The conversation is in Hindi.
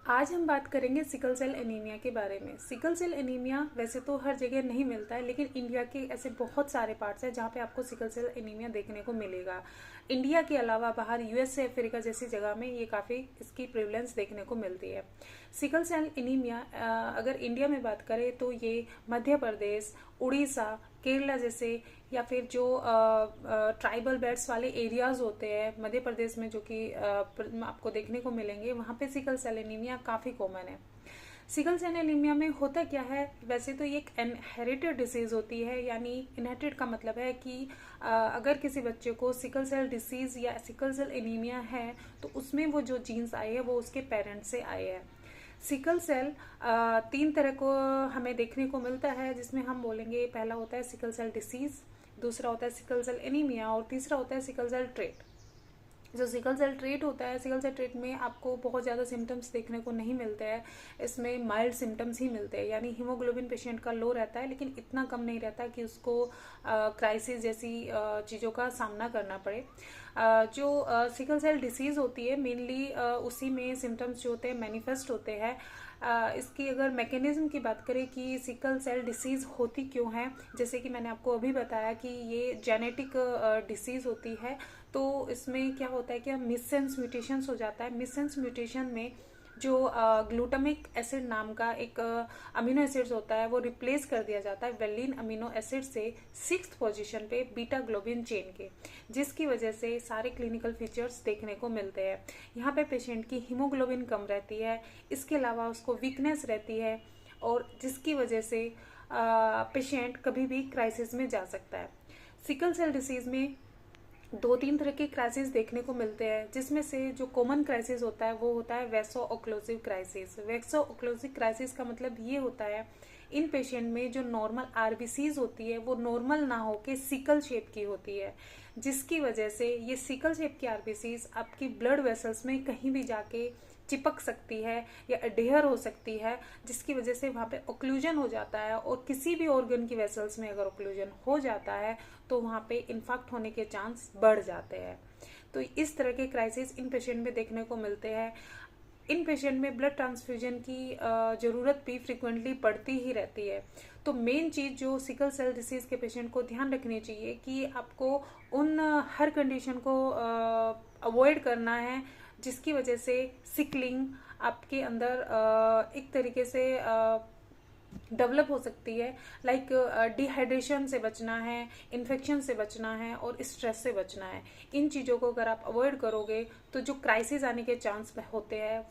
आज हम बात करेंगे सिकल सेल एनीमिया के बारे में। सिकल सेल एनीमिया वैसे तो हर जगह नहीं मिलता है, लेकिन इंडिया के ऐसे बहुत सारे पार्ट्स हैं जहाँ पे आपको सिकल सेल एनीमिया देखने को मिलेगा। इंडिया के अलावा बाहर यूएसए, अफ्रीका जैसी जगह में ये काफ़ी इसकी प्रिवलेंस देखने को मिलती है। सिकल सेल एनीमिया अगर इंडिया में बात करें तो ये मध्य प्रदेश, उड़ीसा, केरला जैसे या फिर जो ट्राइबल बेल्ट्स वाले एरियाज होते हैं मध्य प्रदेश में, जो कि आपको देखने को मिलेंगे, वहाँ पे सिकल सेल एनीमिया काफ़ी कॉमन है। सिकल सेल एनीमिया में होता क्या है, वैसे तो ये एक इनहेरिटेड डिसीज होती है। यानी इनहेरिटेड का मतलब है कि अगर किसी बच्चे को सिकल सेल डिसीज या सिकल सेल एनीमिया है तो उसमें वो जो जीन्स आए हैं वो उसके पेरेंट्स से आए हैं। सिकल सेल तीन तरह को हमें देखने को मिलता है, जिसमें हम बोलेंगे पहला होता है सिकल सेल डिसीज, दूसरा होता है सिकल सेल एनीमिया और तीसरा होता है सिकल सेल ट्रेट। जो सिकल सेल ट्रेट होता है, सिकल सेल ट्रेट में आपको बहुत ज़्यादा सिम्टम्स देखने को नहीं मिलते हैं। इसमें माइल्ड सिम्टम्स ही मिलते हैं, यानी हीमोग्लोबिन पेशेंट का लो रहता है लेकिन इतना कम नहीं रहता कि उसको क्राइसिस जैसी चीज़ों का सामना करना पड़े। जो सिकल सेल डिसीज़ होती है मेनली उसी में सिम्टम्स जो होते हैं मैनिफेस्ट होते हैं। इसकी अगर मैकेनिज्म की बात करें कि सिकल सेल डिसीज़ होती क्यों है, जैसे कि मैंने आपको अभी बताया कि ये जेनेटिक डिसीज़ होती है। तो इसमें क्या होता है कि मिससेंस म्यूटेशंस हो जाता है। मिससेंस म्यूटेशन में जो ग्लूटामिक एसिड नाम का एक अमीनो एसिड्स होता है वो रिप्लेस कर दिया जाता है वेलिन अमीनो एसिड से 6th पोजीशन पे बीटा ग्लोबिन चेन के, जिसकी वजह से सारे क्लिनिकल फीचर्स देखने को मिलते हैं। यहाँ पे पेशेंट की हीमोग्लोबिन कम रहती है, इसके अलावा उसको वीकनेस रहती है और जिसकी वजह से पेशेंट कभी भी क्राइसिस में जा सकता है। सिकल सेल डिसीज में दो तीन तरह के क्राइसिस देखने को मिलते हैं, जिसमें से जो कॉमन क्राइसिस होता है वो होता है vaso occlusive crisis. Vaso occlusive crisis का मतलब ये होता है इन पेशेंट में जो नॉर्मल आरबीसीज होती है वो नॉर्मल ना होके सिकल शेप की होती है, जिसकी वजह से ये सिकल शेप की आरबीसीज आपकी ब्लड वेसल्स में कहीं भी जाके चिपक सकती है या अडेयर हो सकती है, जिसकी वजह से वहाँ पे ओक्लूजन हो जाता है। और किसी भी ऑर्गन की वेसल्स में अगर ओक्लूजन हो जाता है तो वहाँ पे इन्फेक्ट होने के चांस बढ़ जाते हैं। तो इस तरह के क्राइसिस इन पेशेंट में देखने को मिलते हैं। इन पेशेंट में ब्लड ट्रांसफ्यूजन की ज़रूरत भी फ्रिक्वेंटली पड़ती ही रहती है। तो मेन चीज़ जो सिकल सेल डिसीज़ के पेशेंट को ध्यान रखनी चाहिए कि आपको उन हर कंडीशन को अवॉइड करना है जिसकी वजह से सिकलिंग आपके अंदर एक तरीके से डेवलप हो सकती है। लाइक डिहाइड्रेशन से बचना है, इन्फेक्शन से बचना है और स्ट्रेस से बचना है। इन चीज़ों को अगर आप अवॉइड करोगे तो जो क्राइसिस आने के चांस होते हैं वो